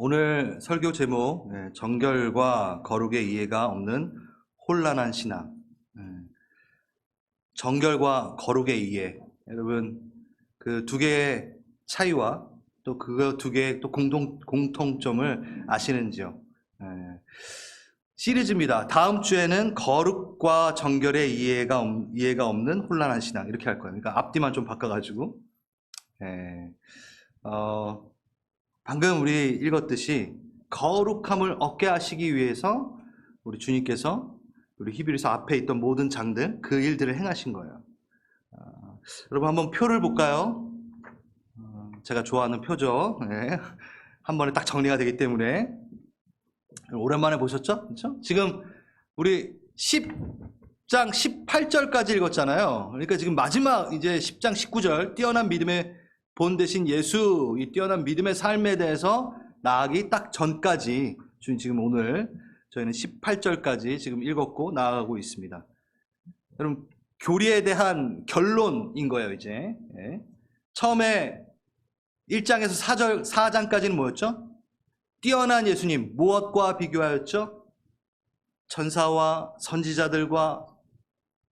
오늘 설교 제목, 정결과 거룩의 이해가 없는 혼란한 신앙. 정결과 거룩의 이해. 여러분, 그 두 개의 차이와 또 그 두 개의 또 공통점을 아시는지요? 시리즈입니다. 다음 주에는 거룩과 정결의 이해가 없는 혼란한 신앙. 이렇게 할 거예요. 그러니까 앞뒤만 좀 바꿔가지고. 방금 우리 읽었듯이 거룩함을 얻게 하시기 위해서 우리 주님께서 우리 히브리서 앞에 있던 모든 장들 그 일들을 행하신 거예요. 여러분 한번 표를 볼까요? 제가 좋아하는 표죠. 한 번에 딱 정리가 되기 때문에 오랜만에 보셨죠? 그렇죠? 지금 우리 10장 18절까지 읽었잖아요. 그러니까 지금 마지막 이제 10장 19절 뛰어난 믿음의 본 대신 예수, 이 뛰어난 믿음의 삶에 대해서 나아가기 딱 전까지 지금 오늘 저희는 18절까지 지금 읽었고 나아가고 있습니다. 여러분 교리에 대한 결론인 거예요 이제. 처음에 1장에서 4장까지는 뭐였죠? 뛰어난 예수님 무엇과 비교하였죠? 천사와 선지자들과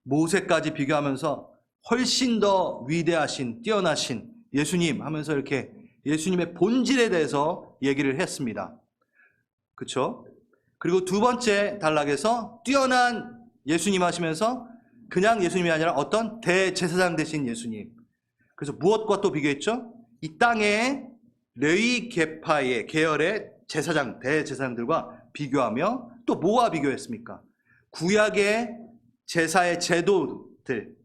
모세까지 비교하면서 훨씬 더 위대하신 뛰어나신 예수님 하면서 이렇게 예수님의 본질에 대해서 얘기를 했습니다. 그렇죠? 그리고 두 번째 단락에서 뛰어난 예수님 하시면서 그냥 예수님이 아니라 어떤 대제사장 되신 예수님. 그래서 무엇과 또 비교했죠? 이 땅의 레위 계파의 계열의 제사장, 대제사장들과 비교하며 또 뭐와 비교했습니까? 구약의 제사의 제도들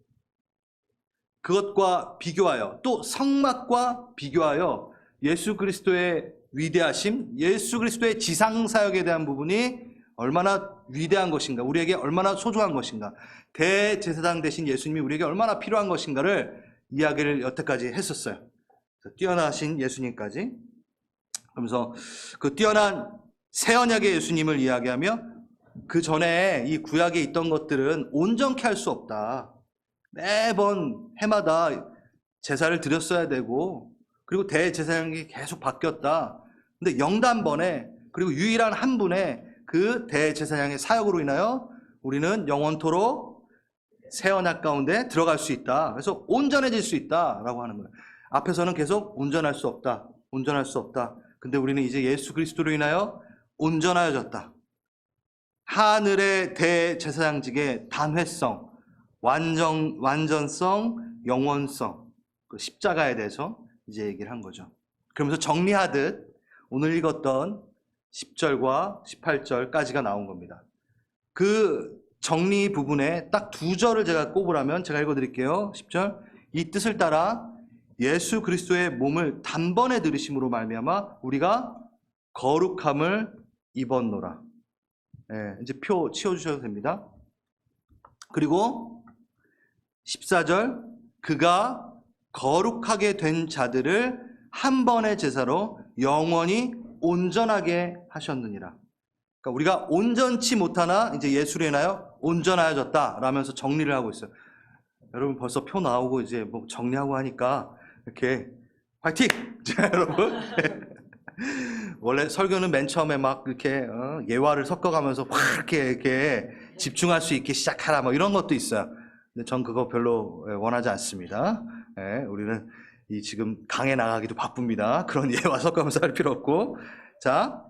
그것과 비교하여 또 성막과 비교하여 예수 그리스도의 위대하심, 예수 그리스도의 지상사역에 대한 부분이 얼마나 위대한 것인가, 우리에게 얼마나 소중한 것인가, 대제사장 되신 예수님이 우리에게 얼마나 필요한 것인가를 이야기를 여태까지 했었어요. 뛰어나신 예수님까지. 그러면서 그 뛰어난 새 언약의 예수님을 이야기하며 그 전에 이 구약에 있던 것들은 온전케 할 수 없다. 매번 해마다 제사를 드렸어야 되고 그리고 대제사장이 계속 바뀌었다. 근데 영단번에 그리고 유일한 한 분의 그 대제사장의 사역으로 인하여 우리는 영원토록 새 언약 가운데 들어갈 수 있다. 그래서 온전해질 수 있다라고 하는 거예요. 앞에서는 계속 온전할 수 없다. 온전할 수 없다. 근데 우리는 이제 예수 그리스도로 인하여 온전하여졌다. 하늘의 대제사장직의 단회성, 완전성, 영원성, 그 십자가에 대해서 이제 얘기를 한 거죠. 그러면서 정리하듯 오늘 읽었던 10절과 18절까지가 나온 겁니다. 그 정리 부분에 딱 두 절을 제가 꼽으라면 제가 읽어드릴게요. 10절. 이 뜻을 따라 예수 그리스도의 몸을 단번에 들으심으로 말미암아 우리가 거룩함을 입었노라. 이제 표 치워주셔도 됩니다. 그리고 14절 그가 거룩하게 된 자들을 한 번의 제사로 영원히 온전하게 하셨느니라. 그러니까 우리가 온전치 못하나 이제 예수로 인하여 온전하여졌다 라면서 정리를 하고 있어요. 여러분 벌써 표 나오고 이제 뭐 정리하고 하니까 이렇게 화이팅! 자, 여러분 원래 설교는 맨 처음에 막 이렇게 예화를 섞어가면서 확 이렇게 집중할 수 있게 시작하라 뭐 이런 것도 있어요. 근데 전 그거 별로 원하지 않습니다. 우리는 이 지금 강에 나가기도 바쁩니다. 그런 예화 섞으면서 할 필요 없고. 자,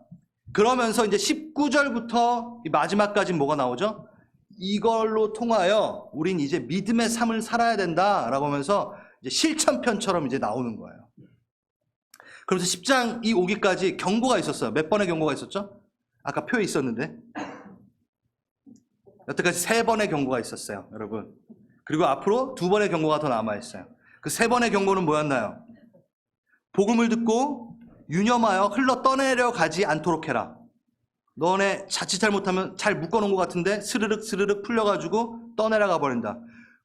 그러면서 이제 19절부터 마지막까지 뭐가 나오죠? 이걸로 통하여 우린 이제 믿음의 삶을 살아야 된다라고 하면서 이제 실천편처럼 이제 나오는 거예요. 그러면서 10장 이 오기까지 경고가 있었어요. 몇 번의 경고가 있었죠? 아까 표에 있었는데. 여태까지 3번의 경고가 있었어요, 여러분. 그리고 앞으로 2번의 경고가 더 남아있어요. 그 3번의 경고는 뭐였나요? 복음을 듣고 유념하여 흘러 떠내려 가지 않도록 해라. 너네 자칫 잘못하면 잘 묶어놓은 것 같은데 스르륵 풀려가지고 떠내려가 버린다.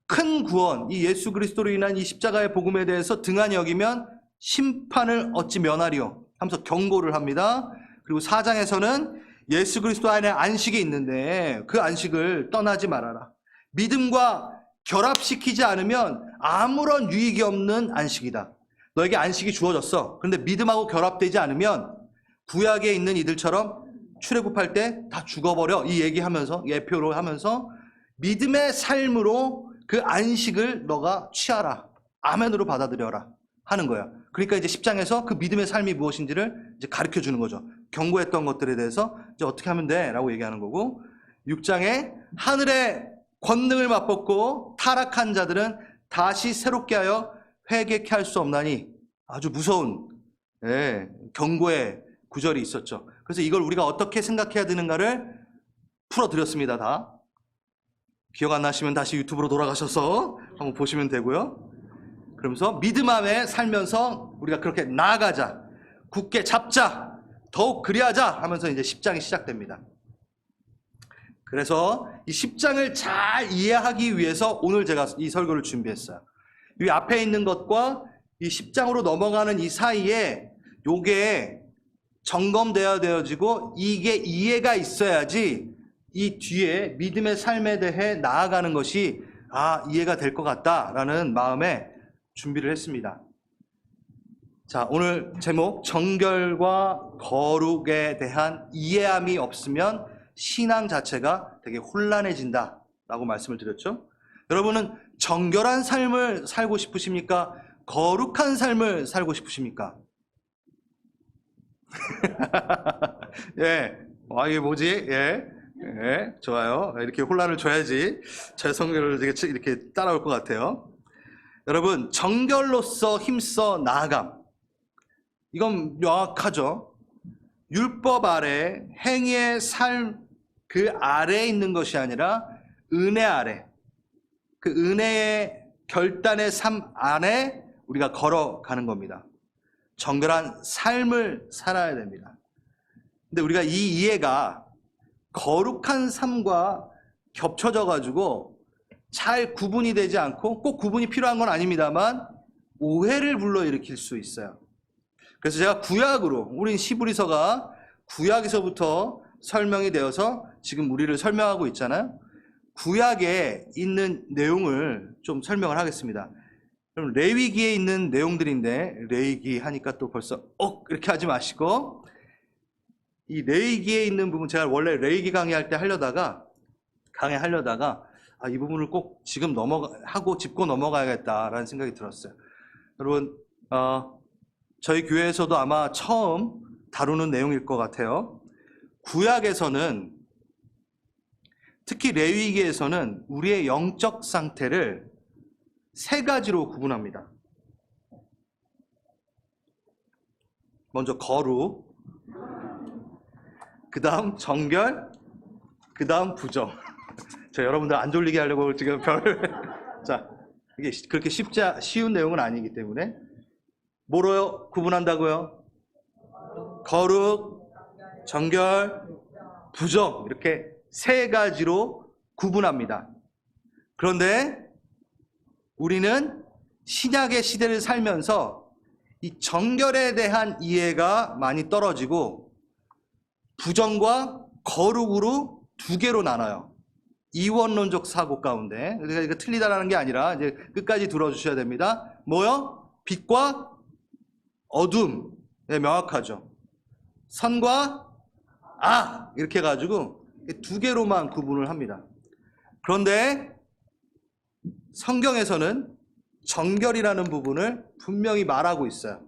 큰 구원, 이 예수 그리스도로 인한 이 십자가의 복음에 대해서 등한히 여기면 심판을 어찌 면하리요 하면서 경고를 합니다. 그리고 4장에서는 예수 그리스도 안에 안식이 있는데 그 안식을 떠나지 말아라. 믿음과 결합시키지 않으면 아무런 유익이 없는 안식이다. 너에게 안식이 주어졌어. 그런데 믿음하고 결합되지 않으면 구약에 있는 이들처럼 출애굽할 때 다 죽어버려. 이 얘기하면서, 예표로 하면서 믿음의 삶으로 그 안식을 너가 취하라. 아멘으로 받아들여라. 하는 거야. 그러니까 이제 10장에서 그 믿음의 삶이 무엇인지를 이제 가르쳐 주는 거죠. 경고했던 것들에 대해서 이제 어떻게 하면 돼? 라고 얘기하는 거고, 6장에 하늘의 권능을 맛보고 타락한 자들은 다시 새롭게 하여 회개케 할 수 없나니, 아주 무서운 경고의 구절이 있었죠. 그래서 이걸 우리가 어떻게 생각해야 되는가를 풀어드렸습니다. 다. 기억 안 나시면 다시 유튜브로 돌아가셔서 한번 보시면 되고요. 그러면서 믿음 안에 살면서 우리가 그렇게 나아가자, 굳게 잡자, 더욱 그리하자 하면서 이제 10장이 시작됩니다. 그래서 이 10장을 잘 이해하기 위해서 오늘 제가 이 설교를 준비했어요. 이 앞에 있는 것과 이 10장으로 넘어가는 이 사이에 요게 점검되어야 되어지고 이게 이해가 있어야지 이 뒤에 믿음의 삶에 대해 나아가는 것이 이해가 될 것 같다라는 마음에 준비를 했습니다. 자, 오늘 제목 정결과 거룩에 대한 이해함이 없으면 신앙 자체가 되게 혼란해진다 라고 말씀을 드렸죠. 여러분은 정결한 삶을 살고 싶으십니까? 거룩한 삶을 살고 싶으십니까? 예. 이게 뭐지? 예. 예. 좋아요. 이렇게 혼란을 줘야지 제 성경을 이렇게 따라올 것 같아요. 여러분, 정결로서 힘써 나아감. 이건 명확하죠. 율법 아래, 행위의 삶 그 아래에 있는 것이 아니라 은혜 아래, 그 은혜의 결단의 삶 안에 우리가 걸어가는 겁니다. 정결한 삶을 살아야 됩니다. 근데 우리가 이 이해가 거룩한 삶과 겹쳐져 가지고 잘 구분이 되지 않고, 꼭 구분이 필요한 건 아닙니다만 오해를 불러일으킬 수 있어요. 그래서 제가 구약으로, 우린 히브리서가 구약에서부터 설명이 되어서 지금 우리를 설명하고 있잖아요. 구약에 있는 내용을 좀 설명을 하겠습니다. 그럼 레위기에 있는 내용들인데, 레위기 하니까 또 벌써 이렇게 하지 마시고, 이 레위기에 있는 부분, 제가 원래 레위기 강의할 때 강의하려다가 이 부분을 꼭 지금 하고 짚고 넘어가야겠다라는 생각이 들었어요. 여러분, 저희 교회에서도 아마 처음 다루는 내용일 것 같아요. 구약에서는, 특히 레위기에서는 우리의 영적 상태를 세 가지로 구분합니다. 먼저 거룩, 그 다음 정결, 그 다음 부정. 제가 여러분들 안 졸리게 하려고 지금 자, 이게 그렇게 쉬운 내용은 아니기 때문에 뭐로 구분한다고요? 거룩, 정결, 부정, 이렇게 세 가지로 구분합니다. 그런데 우리는 신약의 시대를 살면서 이 정결에 대한 이해가 많이 떨어지고 부정과 거룩으로 두 개로 나눠요. 이원론적 사고 가운데. 그러니까 이거 틀리다라는 게 아니라 이제 끝까지 들어주셔야 됩니다. 뭐요? 빛과 어둠. 네, 명확하죠. 선과 악, 이렇게 해가지고 두 개로만 구분을 합니다. 그런데 성경에서는 정결이라는 부분을 분명히 말하고 있어요.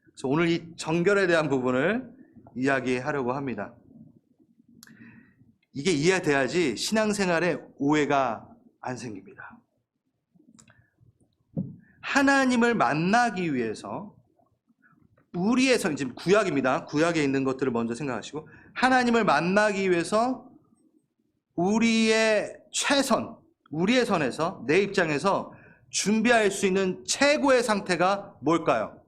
그래서 오늘 이 정결에 대한 부분을 이야기하려고 합니다. 이게 이해돼야지 신앙생활에 오해가 안 생깁니다. 하나님을 만나기 위해서 우리의 선, 지금 구약입니다. 구약에 있는 것들을 먼저 생각하시고, 하나님을 만나기 위해서 우리의 최선, 우리의 선에서, 내 입장에서 준비할 수 있는 최고의 상태가 뭘까요?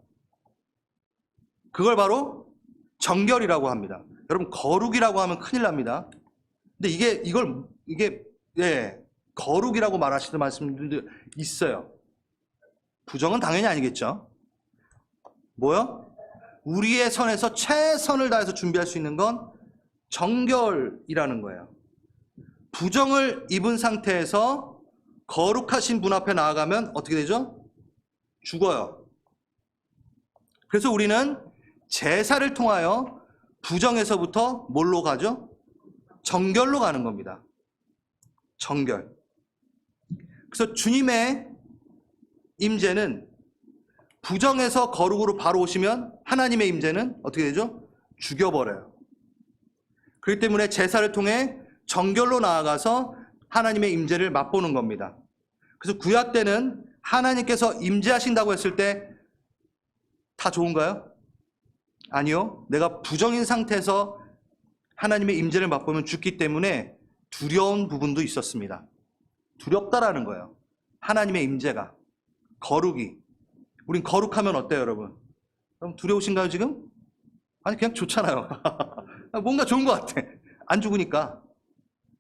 그걸 바로 정결이라고 합니다. 여러분, 거룩이라고 하면 큰일 납니다. 근데 이게 거룩이라고 말하시는 말씀들도 있어요. 부정은 당연히 아니겠죠. 뭐요? 우리의 선에서 최선을 다해서 준비할 수 있는 건 정결이라는 거예요. 부정을 입은 상태에서 거룩하신 분 앞에 나아가면 어떻게 되죠? 죽어요. 그래서 우리는 제사를 통하여 부정에서부터 뭘로 가죠? 정결로 가는 겁니다. 정결. 그래서 주님의 임재는 부정에서 거룩으로 바로 오시면 하나님의 임재는 어떻게 되죠? 죽여버려요. 그렇기 때문에 제사를 통해 정결로 나아가서 하나님의 임재를 맛보는 겁니다. 그래서 구약 때는 하나님께서 임재하신다고 했을 때 다 좋은가요? 아니요. 내가 부정인 상태에서 하나님의 임재를 맛보면 죽기 때문에 두려운 부분도 있었습니다. 두렵다라는 거예요. 하나님의 임재가, 거룩이. 우린 거룩하면 어때요, 여러분? 그럼 두려우신가요, 지금? 아니, 그냥 좋잖아요. 뭔가 좋은 것 같아. 안 죽으니까.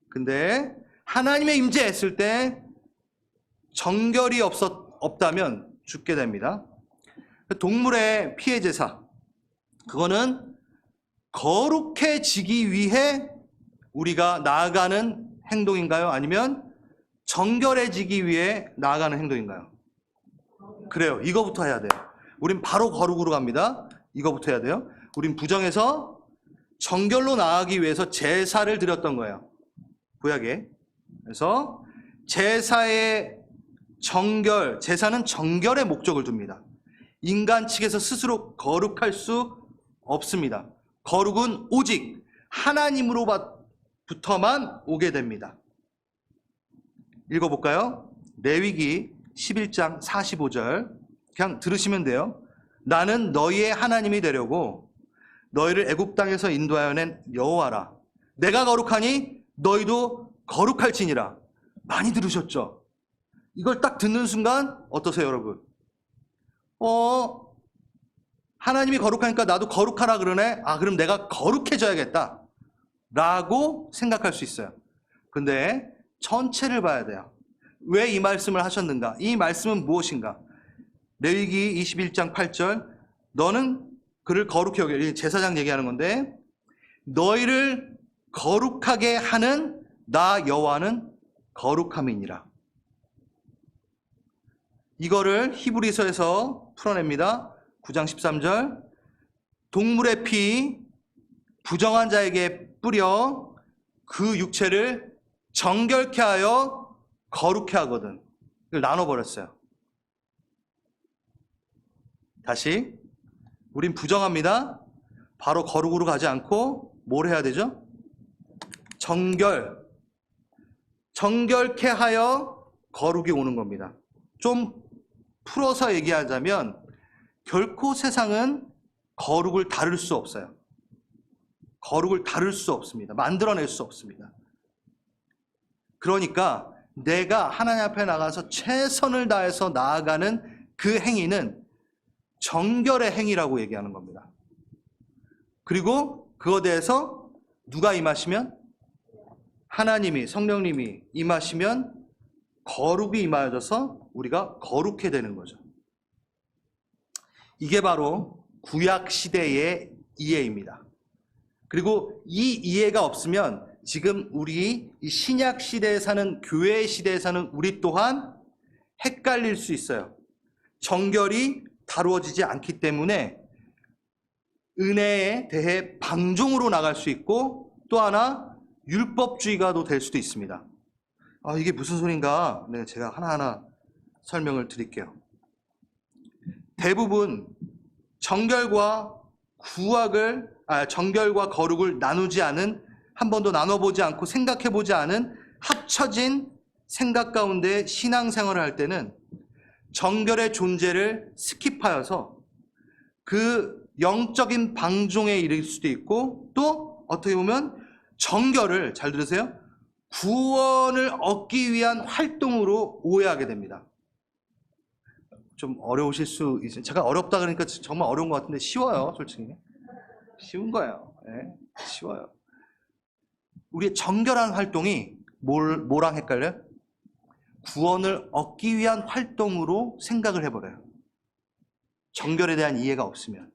근데 하나님의 임재했을 때 정결이 없다면 죽게 됩니다. 동물의 피해 제사, 그거는 거룩해지기 위해 우리가 나아가는 행동인가요? 아니면 정결해지기 위해 나아가는 행동인가요? 그래요. 이거부터 해야 돼요. 우린 바로 거룩으로 갑니다. 이거부터 해야 돼요. 우린 부정에서 정결로 나아가기 위해서 제사를 드렸던 거예요. 구약에. 그래서 제사의 정결, 제사는 정결의 목적을 둡니다. 인간 측에서 스스로 거룩할 수 없습니다. 거룩은 오직 하나님으로부터만 오게 됩니다. 읽어볼까요? 레위기 11장 45절. 그냥 들으시면 돼요. 나는 너희의 하나님이 되려고 너희를 애굽 땅에서 인도하여 낸 여호와라. 내가 거룩하니 너희도 거룩할지니라. 많이 들으셨죠? 이걸 딱 듣는 순간 어떠세요, 여러분? 하나님이 거룩하니까 나도 거룩하라 그러네. 아, 그럼 내가 거룩해져야겠다 라고 생각할 수 있어요. 근데 전체를 봐야 돼요. 왜 이 말씀을 하셨는가? 이 말씀은 무엇인가? 레위기 21장 8절. 너는 그를 거룩히 여겨. 제사장 얘기하는 건데, 너희를 거룩하게 하는 나 여호와는 거룩함이니라. 이거를 히브리서에서 풀어냅니다. 9장 13절. 동물의 피 부정한 자에게 뿌려 그 육체를 정결케 하여 거룩케 하거든. 이걸 나눠버렸어요. 다시. 우린 부정합니다. 바로 거룩으로 가지 않고 뭘 해야 되죠? 정결케 하여 거룩이 오는 겁니다. 좀 풀어서 얘기하자면 결코 세상은 거룩을 다룰 수 없어요. 거룩을 다룰 수 없습니다. 만들어낼 수 없습니다. 그러니까 내가 하나님 앞에 나가서 최선을 다해서 나아가는 그 행위는 정결의 행위라고 얘기하는 겁니다. 그리고 그거에 대해서 누가 임하시면? 하나님이, 성령님이 임하시면 거룩이 임하여져서 우리가 거룩해 되는 거죠. 이게 바로 구약 시대의 이해입니다. 그리고 이 이해가 없으면 지금 우리 이 신약 시대에 사는, 교회 시대에 사는 우리 또한 헷갈릴 수 있어요. 정결이 다루어지지 않기 때문에 은혜에 대해 방종으로 나갈 수 있고, 또 하나 율법주의가 될 수도 있습니다. 이게 무슨 소린가? 네, 제가 하나하나 설명을 드릴게요. 대부분 정결과 거룩을 나누지 않은, 한 번도 나눠보지 않고 생각해보지 않은 합쳐진 생각 가운데 신앙생활을 할 때는 정결의 존재를 스킵하여서 그 영적인 방종에 이를 수도 있고, 또 어떻게 보면 정결을, 잘 들으세요, 구원을 얻기 위한 활동으로 오해하게 됩니다. 좀 어려우실 수 있어요. 제가 어렵다 그러니까 정말 어려운 것 같은데 쉬워요. 솔직히 쉬운 거예요. 네, 쉬워요. 우리의 정결한 활동이 뭐랑 헷갈려요? 구원을 얻기 위한 활동으로 생각을 해버려요. 정결에 대한 이해가 없으면.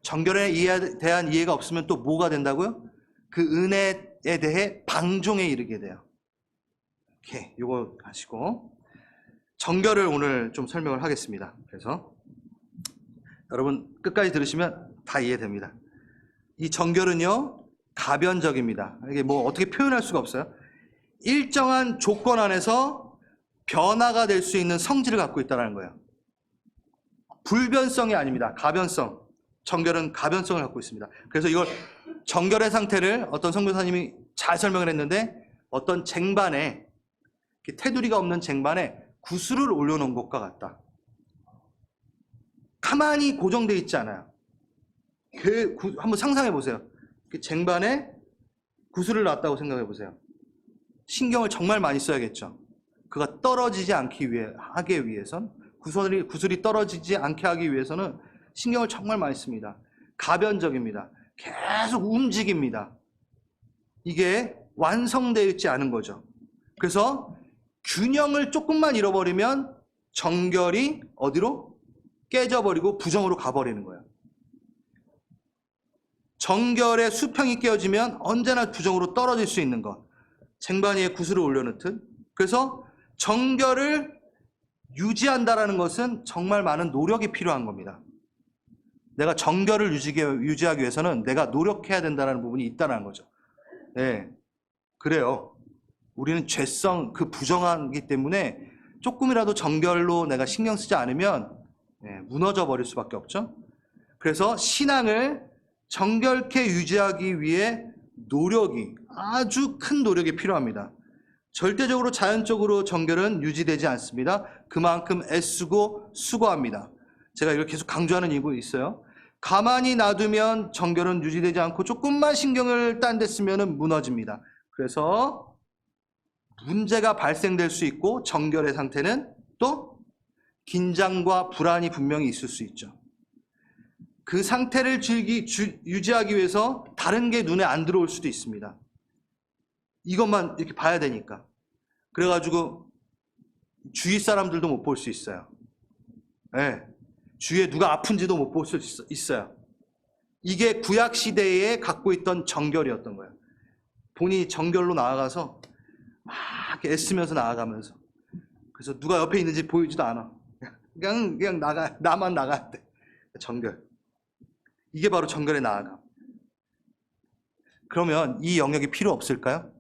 정결에 대한 이해가 없으면 또 뭐가 된다고요? 그 은혜에 대해 방종에 이르게 돼요. 오케이, 요거 하시고 정결을 오늘 좀 설명을 하겠습니다. 그래서 여러분 끝까지 들으시면 다 이해됩니다. 이 정결은요, 가변적입니다. 이게 뭐 어떻게 표현할 수가 없어요. 일정한 조건 안에서 변화가 될 수 있는 성질을 갖고 있다는 거예요. 불변성이 아닙니다. 가변성. 정결은 가변성을 갖고 있습니다. 그래서 이걸 정결의 상태를 어떤 선교사님이 잘 설명을 했는데, 어떤 쟁반에, 테두리가 없는 쟁반에 구슬을 올려놓은 것과 같다. 가만히 고정되어 있지 않아요. 한번 상상해 보세요. 쟁반에 구슬을 놨다고 생각해 보세요. 신경을 정말 많이 써야겠죠. 그가 떨어지지 하기 위해선, 구슬이 떨어지지 않게 하기 위해서는 신경을 정말 많이 씁니다. 가변적입니다. 계속 움직입니다. 이게 완성되어 있지 않은 거죠. 그래서 균형을 조금만 잃어버리면 정결이 어디로? 깨져버리고 부정으로 가버리는 거예요. 정결의 수평이 깨어지면 언제나 부정으로 떨어질 수 있는 것. 쟁반 위에 구슬을 올려놓듯. 그래서 정결을 유지한다는 것은 정말 많은 노력이 필요한 겁니다. 내가 정결을 유지하기 위해서는 내가 노력해야 된다는 부분이 있다는 거죠. 네, 그래요. 우리는 죄성, 그 부정하기 때문에 조금이라도 정결로 내가 신경 쓰지 않으면 무너져 버릴 수밖에 없죠. 그래서 신앙을 정결케 유지하기 위해 노력이, 아주 큰 노력이 필요합니다. 절대적으로 자연적으로 정결은 유지되지 않습니다. 그만큼 애쓰고 수고합니다. 제가 이걸 계속 강조하는 이유가 있어요. 가만히 놔두면 정결은 유지되지 않고 조금만 신경을 딴 데 쓰면 무너집니다. 그래서 문제가 발생될 수 있고, 정결의 상태는 또 긴장과 불안이 분명히 있을 수 있죠. 그 상태를 유지하기 위해서 다른 게 눈에 안 들어올 수도 있습니다. 이것만 이렇게 봐야 되니까. 그래가지고 주위 사람들도 못 볼 수 있어요. 네. 주위에 누가 아픈지도 못 볼 수 있어요. 이게 구약 시대에 갖고 있던 정결이었던 거예요. 본인이 정결로 나아가서 막 애쓰면서 나아가면서, 그래서 누가 옆에 있는지 보이지도 않아. 그냥 나만 나가야 돼. 정결. 이게 바로 정결에 나아감. 그러면 이 영역이 필요 없을까요?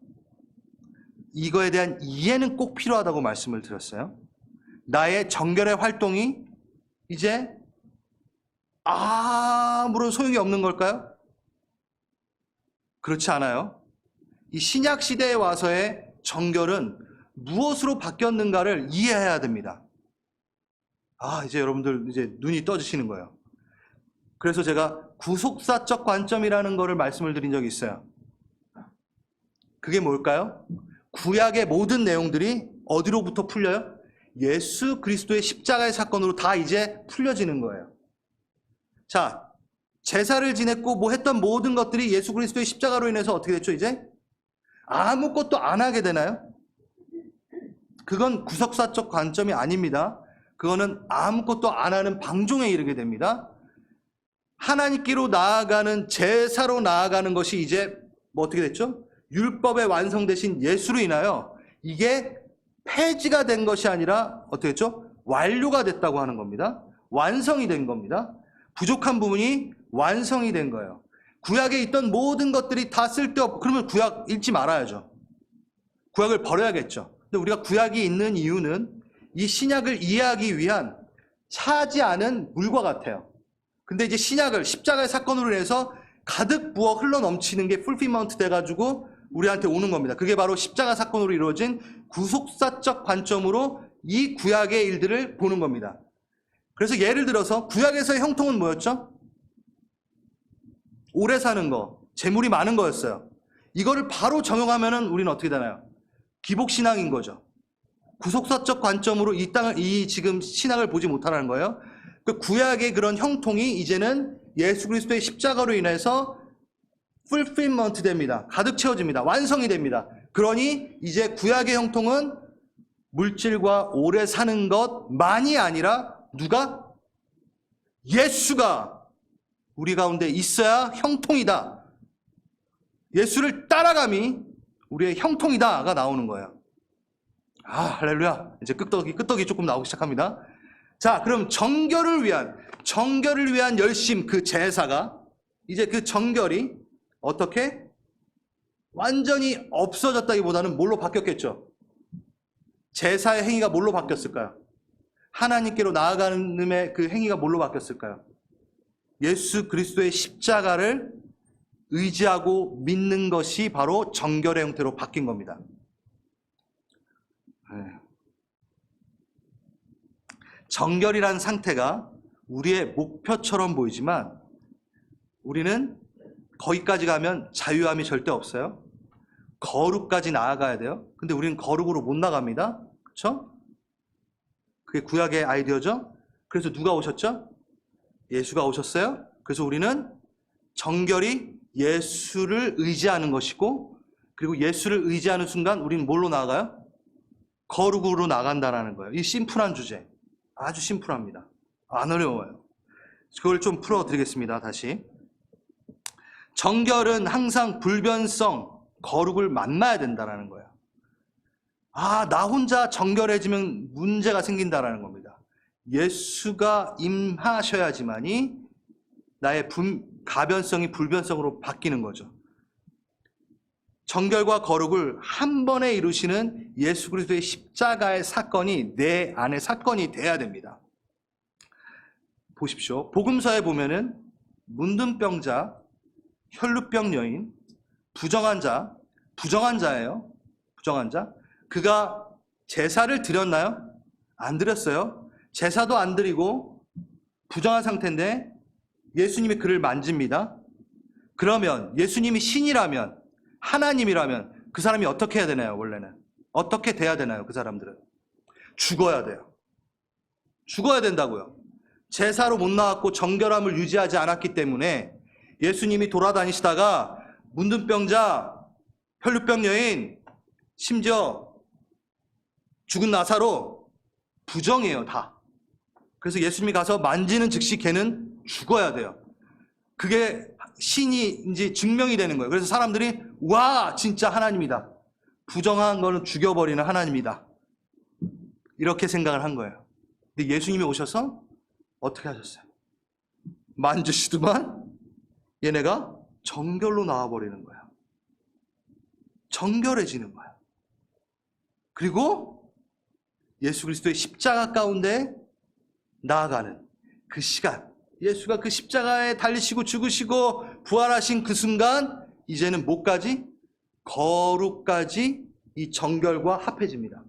이거에 대한 이해는 꼭 필요하다고 말씀을 드렸어요. 나의 정결의 활동이 이제 아무런 소용이 없는 걸까요? 그렇지 않아요. 이 신약 시대에 와서의 정결은 무엇으로 바뀌었는가를 이해해야 됩니다. 이제 여러분들 이제 눈이 떠지시는 거예요. 그래서 제가 구속사적 관점이라는 거를 말씀을 드린 적이 있어요. 그게 뭘까요? 구약의 모든 내용들이 어디로부터 풀려요? 예수 그리스도의 십자가의 사건으로 다 이제 풀려지는 거예요. 자, 제사를 지냈고 뭐 했던 모든 것들이 예수 그리스도의 십자가로 인해서 어떻게 됐죠, 이제? 아무것도 안 하게 되나요? 그건 구속사적 관점이 아닙니다. 그거는 아무것도 안 하는 방종에 이르게 됩니다. 하나님께로 나아가는, 제사로 나아가는 것이 이제 뭐 어떻게 됐죠? 율법의 완성되신 예수로 인하여 이게 폐지가 된 것이 아니라 어떻게 됐죠? 완료가 됐다고 하는 겁니다. 완성이 된 겁니다. 부족한 부분이 완성이 된 거예요. 구약에 있던 모든 것들이 다 쓸데없고, 그러면 구약 읽지 말아야죠. 구약을 버려야겠죠. 근데 우리가 구약이 있는 이유는 이 신약을 이해하기 위한 차지 않은 물과 같아요. 근데 이제 신약을 십자가의 사건으로 인해서 가득 부어 흘러 넘치는 게 풀피먼트 돼가지고 우리한테 오는 겁니다. 그게 바로 십자가 사건으로 이루어진 구속사적 관점으로 이 구약의 일들을 보는 겁니다. 그래서 예를 들어서 구약에서의 형통은 뭐였죠? 오래 사는 거, 재물이 많은 거였어요. 이거를 바로 적용하면은 우리는 어떻게 되나요? 기복신앙인 거죠. 구속사적 관점으로 이 지금 신앙을 보지 못하라는 거예요. 그 구약의 그런 형통이 이제는 예수 그리스도의 십자가로 인해서 fulfillment 됩니다. 가득 채워집니다. 완성이 됩니다. 그러니 이제 구약의 형통은 물질과 오래 사는 것만이 아니라 누가? 예수가 우리 가운데 있어야 형통이다. 예수를 따라감이 우리의 형통이다가 나오는 거예요. 할렐루야. 이제 끄떡이 조금 나오기 시작합니다. 자, 그럼 정결을 위한 열심, 그 제사가 이제 그 정결이 어떻게 완전히 없어졌다기보다는 뭘로 바뀌었겠죠? 제사의 행위가 뭘로 바뀌었을까요? 하나님께로 나아가는 그 행위가 뭘로 바뀌었을까요? 예수 그리스도의 십자가를 의지하고 믿는 것이 바로 정결의 형태로 바뀐 겁니다. 정결이란 상태가 우리의 목표처럼 보이지만 우리는 거기까지 가면 자유함이 절대 없어요. 거룩까지 나아가야 돼요. 근데 우리는 거룩으로 못 나갑니다. 그렇죠? 그게 구약의 아이디어죠. 그래서 누가 오셨죠? 예수가 오셨어요. 그래서 우리는 정결이 예수를 의지하는 것이고, 그리고 예수를 의지하는 순간 우리는 뭘로 나아가요? 거룩으로 나간다는 거예요. 이 심플한 주제, 아주 심플합니다. 안 어려워요. 그걸 좀 풀어드리겠습니다. 다시. 정결은 항상 불변성, 거룩을 만나야 된다는 거예요. 나 혼자 정결해지면 문제가 생긴다는 겁니다. 예수가 임하셔야지만이 나의 가변성이 불변성으로 바뀌는 거죠. 정결과 거룩을 한 번에 이루시는 예수 그리스도의 십자가의 사건이 내 안에 사건이 돼야 됩니다. 보십시오. 복음서에 보면은 문둥병자, 혈루병 여인, 부정한 자예요. 부정한 자. 그가 제사를 드렸나요? 안 드렸어요. 제사도 안 드리고 부정한 상태인데 예수님이 그를 만집니다. 그러면 예수님이 신이라면, 하나님이라면 그 사람이 어떻게 해야 되나요? 원래는 어떻게 돼야 되나요? 그 사람들은 죽어야 돼요. 죽어야 된다고요. 제사로 못 나왔고 정결함을 유지하지 않았기 때문에 예수님이 돌아다니시다가 문둥병자, 혈루병 여인, 심지어 죽은 나사로 부정이에요, 다. 그래서 예수님이 가서 만지는 즉시 걔는 죽어야 돼요. 그게 신이 증명이 되는 거예요. 그래서 사람들이 와, 진짜 하나님이다. 부정한 거는 죽여버리는 하나님이다. 이렇게 생각을 한 거예요. 근데 예수님이 오셔서 어떻게 하셨어요? 만지시더만 얘네가 정결로 나와버리는 거야. 정결해지는 거야. 그리고 예수 그리스도의 십자가 가운데 나아가는 그 시간, 예수가 그 십자가에 달리시고 죽으시고 부활하신 그 순간 이제는 뭐까지? 거룩까지 이 정결과 합해집니다.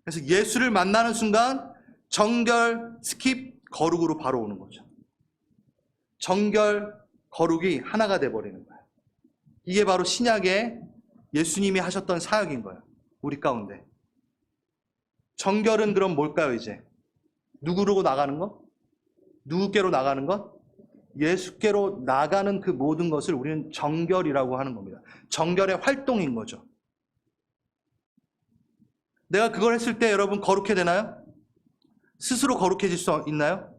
그래서 예수를 만나는 순간 정결 스킵 거룩으로 바로 오는 거죠. 정결 거룩이 하나가 돼버리는 거예요. 이게 바로 신약에 예수님이 하셨던 사역인 거예요. 우리 가운데. 정결은 그럼 뭘까요, 이제? 누구로 나가는 것? 누구께로 나가는 것? 예수께로 나가는 그 모든 것을 우리는 정결이라고 하는 겁니다. 정결의 활동인 거죠. 내가 그걸 했을 때 여러분 거룩해 되나요? 스스로 거룩해질 수 있나요?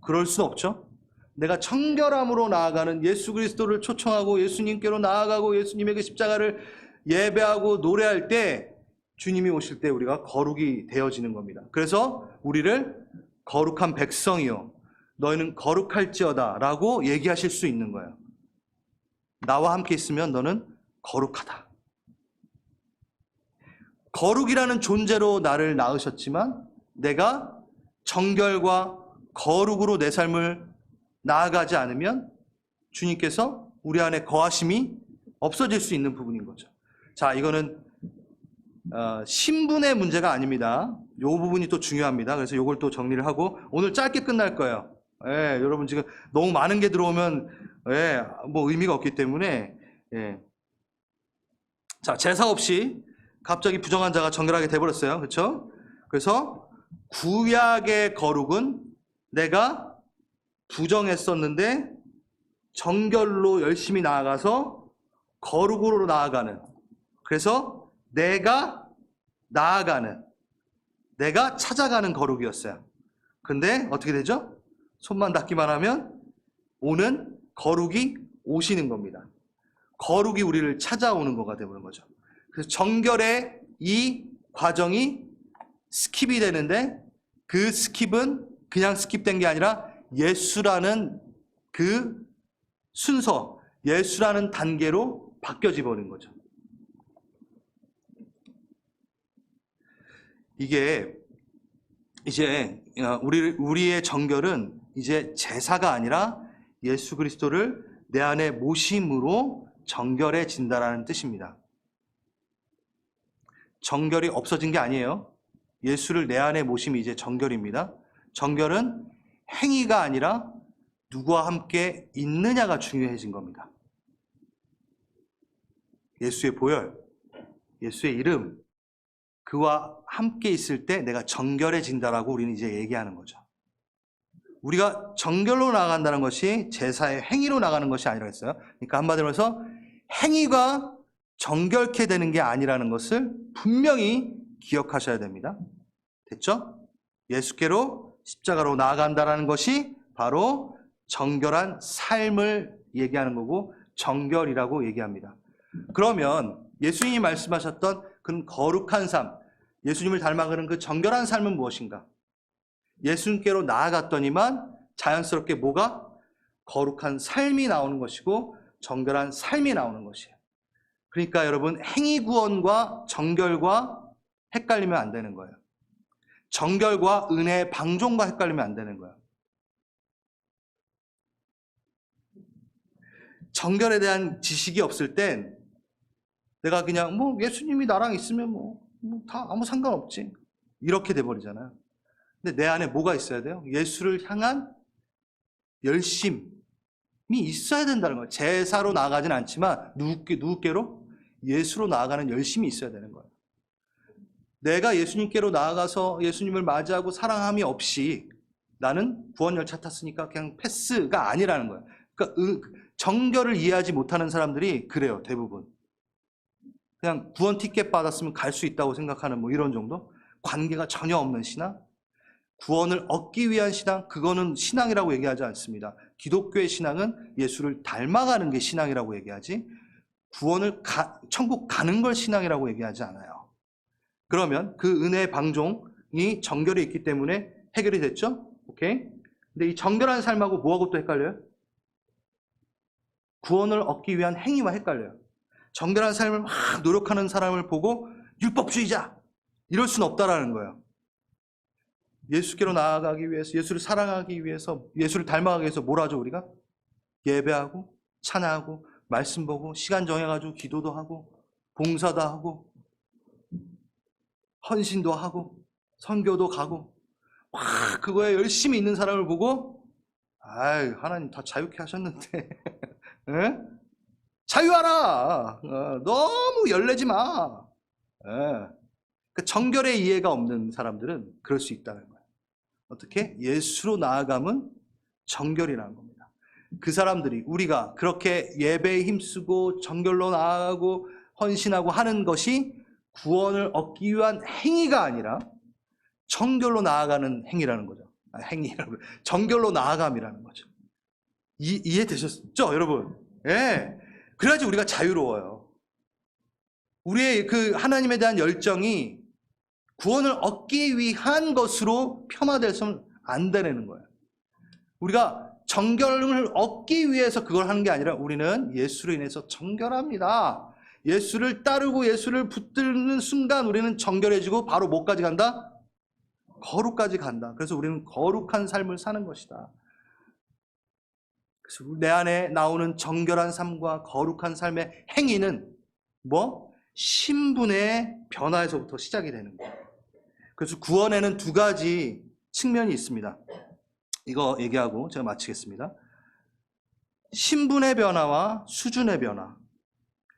그럴 수 없죠. 내가 정결함으로 나아가는 예수 그리스도를 초청하고 예수님께로 나아가고 예수님의 그 십자가를 예배하고 노래할 때 주님이 오실 때 우리가 거룩이 되어지는 겁니다. 그래서 우리를 거룩한 백성이요 너희는 거룩할지어다 라고 얘기하실 수 있는 거예요. 나와 함께 있으면 너는 거룩하다. 거룩이라는 존재로 나를 낳으셨지만 내가 정결과 거룩으로 내 삶을 나아가지 않으면 주님께서 우리 안에 거하심이 없어질 수 있는 부분인 거죠. 자, 이거는 신분의 문제가 아닙니다. 이 부분이 또 중요합니다. 그래서 이걸 또 정리를 하고 오늘 짧게 끝날 거예요. 여러분 지금 너무 많은 게 들어오면 뭐 의미가 없기 때문에 자, 제사 없이 갑자기 부정한 자가 정결하게 돼버렸어요. 그렇죠? 그래서 구약의 거룩은 내가 부정했었는데 정결로 열심히 나아가서 거룩으로 나아가는, 그래서 내가 나아가는, 내가 찾아가는 거룩이었어요. 근데 어떻게 되죠? 손만 닿기만 하면 오는 거룩이 오시는 겁니다. 거룩이 우리를 찾아오는 거가 되는 거죠. 그래서 정결의 이 과정이 스킵이 되는데 그 스킵은 그냥 스킵된 게 아니라 예수라는 그 순서, 예수라는 단계로 바뀌어져 버린 거죠. 이게 이제 우리의 정결은 이제 제사가 아니라 예수 그리스도를 내 안에 모심으로 정결해진다라는 뜻입니다. 정결이 없어진 게 아니에요. 예수를 내 안에 모심이 이제 정결입니다. 정결은 행위가 아니라 누구와 함께 있느냐가 중요해진 겁니다. 예수의 보혈, 예수의 이름, 그와 함께 있을 때 내가 정결해진다라고 우리는 이제 얘기하는 거죠. 우리가 정결로 나아간다는 것이 제사의 행위로 나가는 것이 아니라 했어요. 그러니까 한마디로 해서 행위가 정결케 되는 게 아니라는 것을 분명히 기억하셔야 됩니다. 됐죠? 예수께로 십자가로 나아간다는 것이 바로 정결한 삶을 얘기하는 거고 정결이라고 얘기합니다. 그러면 예수님이 말씀하셨던 그 거룩한 삶, 예수님을 닮아가는 그 정결한 삶은 무엇인가? 예수님께로 나아갔더니만 자연스럽게 뭐가? 거룩한 삶이 나오는 것이고 정결한 삶이 나오는 것이에요. 그러니까 여러분, 행위 구원과 정결과 헷갈리면 안 되는 거예요. 정결과 은혜의 방종과 헷갈리면 안 되는 거예요. 정결에 대한 지식이 없을 땐 내가 그냥 뭐 예수님이 나랑 있으면 뭐 다 아무 상관없지, 이렇게 돼버리잖아요. 근데 내 안에 뭐가 있어야 돼요? 예수를 향한 열심이 있어야 된다는 거예요. 제사로 나아가진 않지만 누구께로? 예수로 나아가는 열심이 있어야 되는 거예요. 내가 예수님께로 나아가서 예수님을 맞이하고 사랑함이 없이 나는 구원 열차 탔으니까 그냥 패스가 아니라는 거예요. 그러니까 정결을 이해하지 못하는 사람들이 그래요, 대부분. 그냥 구원 티켓 받았으면 갈 수 있다고 생각하는 뭐 이런 정도? 관계가 전혀 없는 신앙? 구원을 얻기 위한 신앙? 그거는 신앙이라고 얘기하지 않습니다. 기독교의 신앙은 예수를 닮아가는 게 신앙이라고 얘기하지, 천국 가는 걸 신앙이라고 얘기하지 않아요. 그러면 그 은혜의 방종이 정결이 있기 때문에 해결이 됐죠? 오케이? 근데 이 정결한 삶하고 뭐하고 또 헷갈려요? 구원을 얻기 위한 행위와 헷갈려요. 정결한 삶을 막 노력하는 사람을 보고 율법주의자, 이럴 수는 없다라는 거예요. 예수께로 나아가기 위해서, 예수를 사랑하기 위해서, 예수를 닮아가기 위해서 뭘 하죠, 우리가? 예배하고, 찬양하고, 말씀 보고, 시간 정해가지고 기도도 하고, 봉사도 하고, 헌신도 하고, 선교도 가고, 막 그거에 열심히 있는 사람을 보고, 아이, 하나님 다 자유케 하셨는데, 에? 자유하라! 너무 열내지 마! 그 정결의 이해가 없는 사람들은 그럴 수 있다는 거예요. 어떻게? 예수로 나아감은 정결이라는 겁니다. 그 사람들이, 우리가 그렇게 예배에 힘쓰고 정결로 나아가고 헌신하고 하는 것이 구원을 얻기 위한 행위가 아니라 정결로 나아가는 행위라는 거죠. 행위라고, 정결로 나아감이라는 거죠. 이해되셨죠, 여러분? 예. 그래야지 우리가 자유로워요. 우리의 그 하나님에 대한 열정이 구원을 얻기 위한 것으로 폄하돼서는 안 되는 거예요. 우리가 정결을 얻기 위해서 그걸 하는 게 아니라 우리는 예수로 인해서 정결합니다. 예수를 따르고 예수를 붙들는 순간 우리는 정결해지고 바로 뭐까지 간다? 거룩까지 간다. 그래서 우리는 거룩한 삶을 사는 것이다. 그래서 내 안에 나오는 정결한 삶과 거룩한 삶의 행위는 뭐? 신분의 변화에서부터 시작이 되는 거예요. 그래서 구원에는 두 가지 측면이 있습니다. 이거 얘기하고 제가 마치겠습니다. 신분의 변화와 수준의 변화.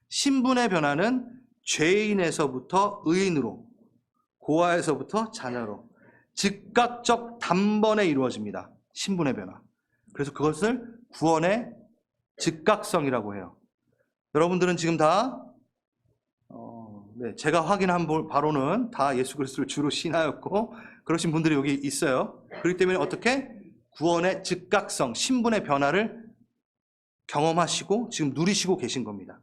신분의 변화는 죄인에서부터 의인으로, 고아에서부터 자녀로 즉각적 단번에 이루어집니다. 신분의 변화. 그래서 그것을 구원의 즉각성이라고 해요. 여러분들은 지금 다 제가 확인한 바로는 다 예수 그리스도를 주로 신하였고 그러신 분들이 여기 있어요. 그렇기 때문에 어떻게? 구원의 즉각성, 신분의 변화를 경험하시고 지금 누리시고 계신 겁니다.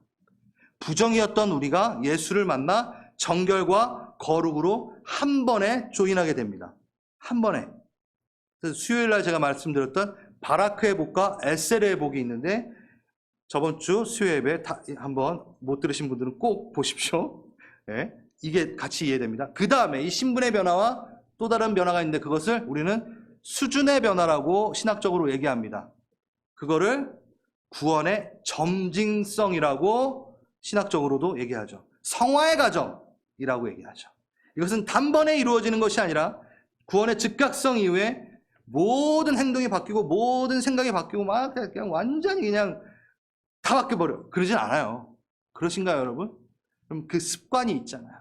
부정이었던 우리가 예수를 만나 정결과 거룩으로 한 번에 조인하게 됩니다. 한 번에. 그래서 수요일 날 제가 말씀드렸던 바라크의 복과 에셀의 복이 있는데 저번 주 수요 예배 한번 못 들으신 분들은 꼭 보십시오. 예, 이게 같이 이해됩니다. 그 다음에 이 신분의 변화와 또 다른 변화가 있는데 그것을 우리는 수준의 변화라고 신학적으로 얘기합니다. 그거를 구원의 점징성이라고 신학적으로도 얘기하죠. 성화의 과정이라고 얘기하죠. 이것은 단번에 이루어지는 것이 아니라 구원의 즉각성 이후에 모든 행동이 바뀌고 모든 생각이 바뀌고 막 그냥 완전히 그냥 다 바뀌어버려. 그러진 않아요. 그러신가요, 여러분? 그럼 그 습관이 있잖아요.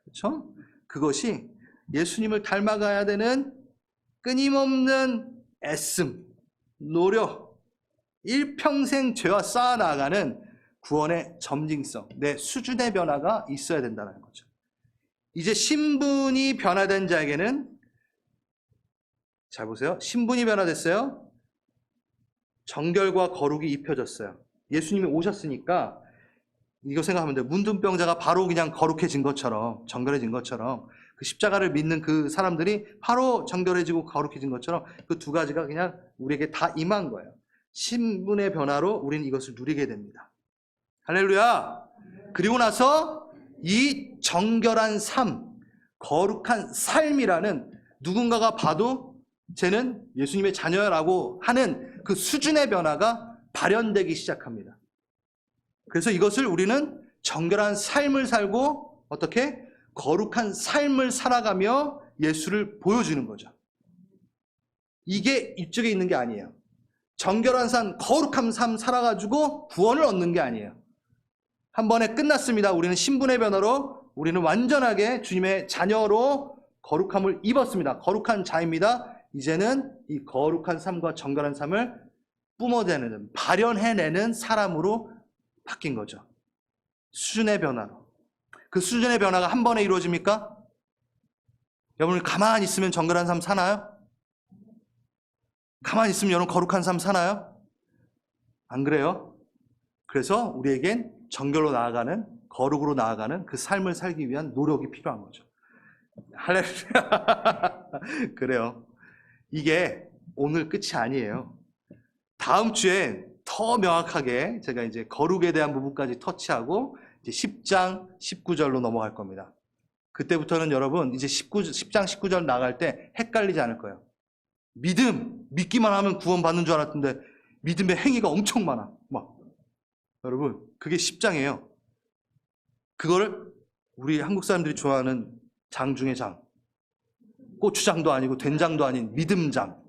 그렇죠? 그것이 예수님을 닮아가야 되는 끊임없는 애씀, 노력, 일평생 죄와 쌓아나가는 구원의 점징성, 내 수준의 변화가 있어야 된다는 거죠. 이제 신분이 변화된 자에게는, 잘 보세요. 신분이 변화됐어요. 정결과 거룩이 입혀졌어요. 예수님이 오셨으니까 이거 생각하면 돼요. 문둥병자가 바로 그냥 거룩해진 것처럼, 정결해진 것처럼, 그 십자가를 믿는 그 사람들이 바로 정결해지고 거룩해진 것처럼 그 두 가지가 그냥 우리에게 다 임한 거예요. 신분의 변화로 우리는 이것을 누리게 됩니다. 할렐루야! 그리고 나서 이 정결한 삶, 거룩한 삶이라는 누군가가 봐도 쟤는 예수님의 자녀라고 하는 그 수준의 변화가 발현되기 시작합니다. 그래서 이것을 우리는 정결한 삶을 살고 어떻게? 거룩한 삶을 살아가며 예수를 보여주는 거죠. 이게 이쪽에 있는 게 아니에요. 정결한 삶, 거룩한 삶 살아가지고 구원을 얻는 게 아니에요. 한 번에 끝났습니다. 우리는 신분의 변화로 우리는 완전하게 주님의 자녀로 거룩함을 입었습니다. 거룩한 자입니다. 이제는 이 거룩한 삶과 정결한 삶을 뿜어내는, 발현해내는 사람으로 바뀐 거죠. 수준의 변화로. 그 수준의 변화가 한 번에 이루어집니까? 여러분 가만히 있으면 정결한 삶 사나요? 가만히 있으면 여러분 거룩한 삶 사나요? 안 그래요? 그래서 우리에겐 정결로 나아가는, 거룩으로 나아가는 그 삶을 살기 위한 노력이 필요한 거죠. 할렐루야. 그래요. 이게 오늘 끝이 아니에요. 다음 주에 더 명확하게 제가 이제 거룩에 대한 부분까지 터치하고 이제 10장 19절로 넘어갈 겁니다. 그때부터는 여러분 이제 10장 19절 나갈 때 헷갈리지 않을 거예요. 믿기만 하면 구원받는 줄 알았는데 믿음의 행위가 엄청 많아. 여러분 그게 10장이에요. 그걸 우리 한국 사람들이 좋아하는 장 중에 장. 고추장도 아니고 된장도 아닌 믿음장.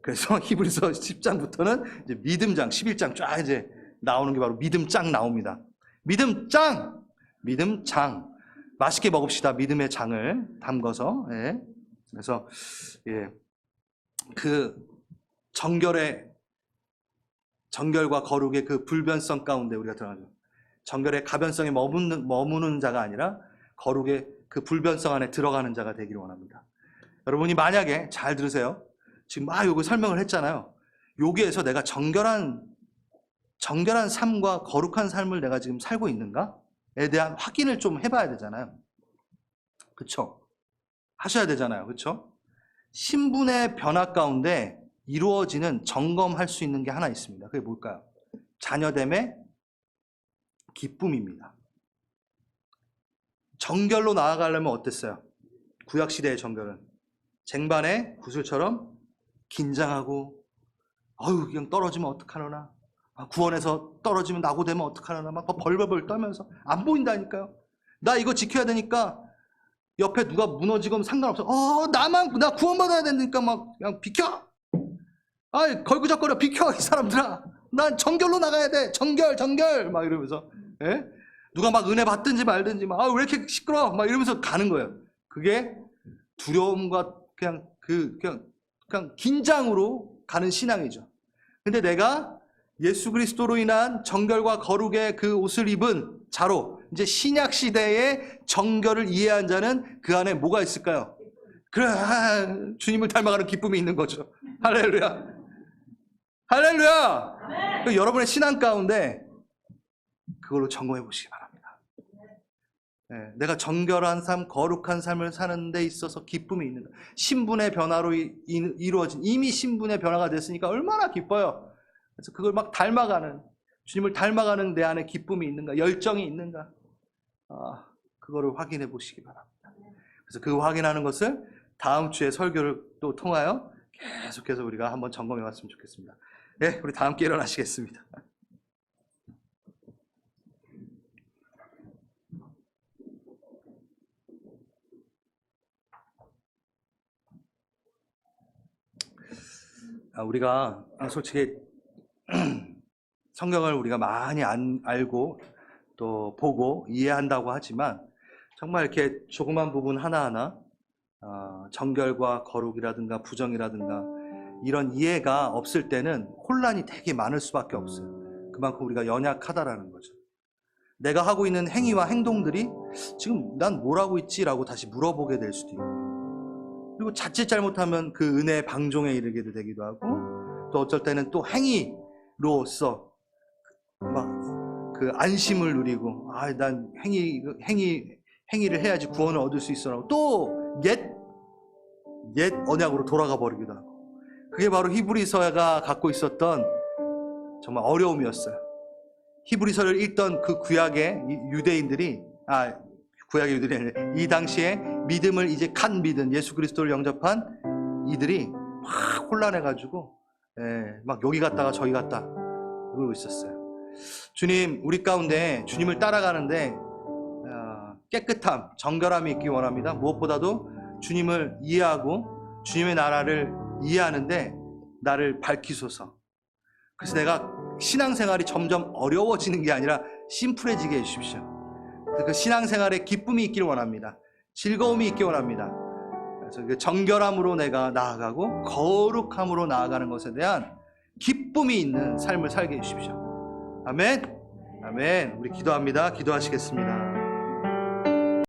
그래서 히브리서 10장부터는 이제 믿음장, 11장 쫙 이제 나오는 게 바로 믿음장 나옵니다. 믿음장! 믿음장. 맛있게 먹읍시다. 믿음의 장을 담궈서. 예. 그래서, 예. 그 정결과 거룩의 그 불변성 가운데 우리가 들어가죠. 정결의 가변성에 머무는 자가 아니라 거룩의 그 불변성 안에 들어가는 자가 되기를 원합니다. 여러분이 만약에 잘 들으세요. 지금 요거 설명을 했잖아요. 여기에서 내가 정결한 삶과 거룩한 삶을 내가 지금 살고 있는가에 대한 확인을 좀 해봐야 되잖아요. 그렇죠? 하셔야 되잖아요. 그렇죠? 신분의 변화 가운데 이루어지는 점검할 수 있는 게 하나 있습니다. 그게 뭘까요? 자녀됨의 기쁨입니다. 정결로 나아가려면 어땠어요? 구약시대의 정결은 쟁반의 구슬처럼 긴장하고 그냥 떨어지면 어떡하려나, 구원에서 떨어지면 낙오되면 어떡하려나 막 벌벌벌 떨면서 안 보인다니까요. 나 이거 지켜야 되니까 옆에 누가 무너지건 상관없어. 나 구원받아야 되니까 막 그냥 비켜. 걸그적거려 비켜 이 사람들아. 난 정결로 나가야 돼. 정결 막 이러면서 누가 막 은혜 받든지 말든지 막 왜 이렇게 시끄러워 막 이러면서 가는 거예요. 그게 두려움과 그냥 긴장으로 가는 신앙이죠. 근데 내가 예수 그리스도로 인한 정결과 거룩의 그 옷을 입은 자로 이제 신약 시대의 정결을 이해한 자는 그 안에 뭐가 있을까요? 그래, 주님을 닮아가는 기쁨이 있는 거죠. 할렐루야. 할렐루야. 여러분의 신앙 가운데 그걸로 점검해 보시기 바랍니다. 내가 정결한 삶, 거룩한 삶을 사는 데 있어서 기쁨이 있는가. 신분의 변화로 이루어진, 이미 신분의 변화가 됐으니까 얼마나 기뻐요. 그래서 그걸 막 닮아가는, 주님을 닮아가는 내 안에 기쁨이 있는가, 열정이 있는가, 그거를 확인해 보시기 바랍니다. 그래서 그 확인하는 것을 다음 주에 설교를 또 통하여 계속해서 우리가 한번 점검해 봤으면 좋겠습니다. 네, 우리 다 함께 일어나시겠습니다. 우리가 솔직히 성경을 우리가 많이 알고 또 보고 이해한다고 하지만 정말 이렇게 조그만 부분 하나하나 정결과 거룩이라든가 부정이라든가 이런 이해가 없을 때는 혼란이 되게 많을 수밖에 없어요. 그만큼 우리가 연약하다라는 거죠. 내가 하고 있는 행위와 행동들이 지금 난 뭘 하고 있지? 라고 다시 물어보게 될 수도 있고, 그리고 자칫 잘못하면 그 은혜의 방종에 이르게 되기도 하고, 또 어쩔 때는 또 행위로서 막 그 안심을 누리고, 난 행위를 해야지 구원을 얻을 수 있어라고 또 옛 언약으로 돌아가 버리기도 하고. 그게 바로 히브리서가 갖고 있었던 정말 어려움이었어요. 히브리서를 읽던 그 구약의 유대인들이, 구약의 유대인들이 아니라 이 당시에 믿음을 이제 간 믿은 예수 그리스도를 영접한 이들이 막 혼란해가지고 막 여기 갔다가 저기 갔다 그러고 있었어요. 주님, 우리 가운데 주님을 따라가는데 깨끗함, 정결함이 있기 원합니다. 무엇보다도 주님을 이해하고 주님의 나라를 이해하는데 나를 밝히소서. 그래서 내가 신앙생활이 점점 어려워지는 게 아니라 심플해지게 해주십시오. 그 신앙생활에 기쁨이 있길 원합니다. 즐거움이 있길 원합니다. 그래서 그 정결함으로 내가 나아가고 거룩함으로 나아가는 것에 대한 기쁨이 있는 삶을 살게 해주십시오. 아멘. 아멘. 우리 기도합니다. 기도하시겠습니다.